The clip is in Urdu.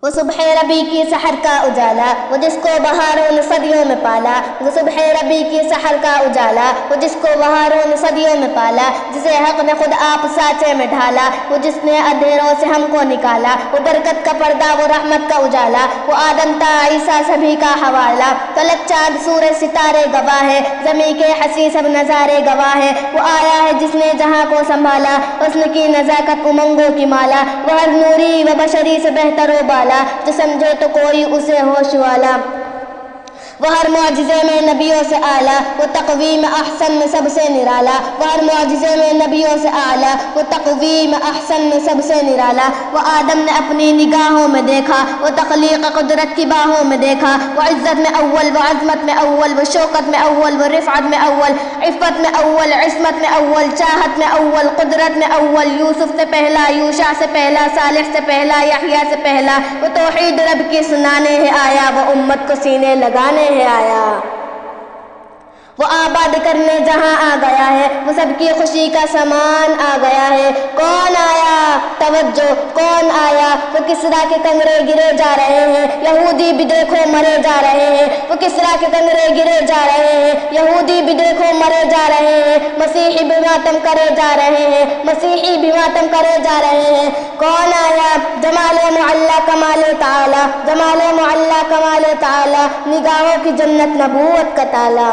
وہ صبح ربی کی سحر کا اجالا، وہ جس کو بہاروں نے صدیوں میں پالا، وہ صبح ربی کی سحر کا اجالا، وہ جس کو بہاروں نے صدیوں میں پالا، جسے حق نے خود آپ سانچے میں ڈھالا، وہ جس نے اندھیروں سے ہم کو نکالا، وہ برکت کا پردہ، وہ رحمت کا اجالا، وہ آدم تا عیسیٰ سبھی کا حوالہ، فلک چاند سورج ستارے گواہ ہے، زمین کے حسین سب نظارے گواہ ہے، وہ آیا ہے جس نے جہاں کو سنبھالا، حسن کی نزاکت امنگوں کی مالا، وہ ہر نوری و بشری سے بہتر و بالا، جو سمجھے تو کوئی اسے ہوش والا، وہ ہر معجزے میں نبیوں سے اعلیٰ، وہ تقویم احسن میں سب سے نرالا، وہ ہر معجزے میں نبیوں سے اعلیٰ، وہ تقویم احسن میں سب سے نرالا، وہ آدم نے اپنی نگاہوں میں دیکھا، وہ تخلیق قدرت کی باہوں میں دیکھا، وہ عزت میں اول، وہ عظمت میں اول، وہ شوکت میں اول، وہ رفعت میں اول، عفت میں اول، عصمت میں اول، چاہت میں اول، قدرت میں اول، یوسف سے پہلا، یوشع سے پہلا، صالح سے پہلا، یحییٰ سے پہلا، وہ توحید رب کی سنانے ہے آیا، وہ امت کو سینے لگانے ہے آیا، وہ آباد کرنے جہاں آ گیا ہے، وہ سب کی خوشی کا سامان آ گیا ہے، کون آیا توجہ کون آیا، وہ کسریٰ کے کنگرے گرے جا رہے ہیں، یہودی بھی دیکھو مرے جا رہے ہیں، وہ کسریٰ کے کنگرے گرے جا رہے ہیں، یہودی بھی دیکھو مرے جا رہے ہیں، مسیحی بھی ماتم کرے جا رہے ہیں، مسیحی بھی ماتم کرے جا رہے ہیں، کون آیا جمال معلیٰ کمال تعالی، جمال معلیٰ کمال تعالی، نگاہوں کی جنت نبوت کا تالا۔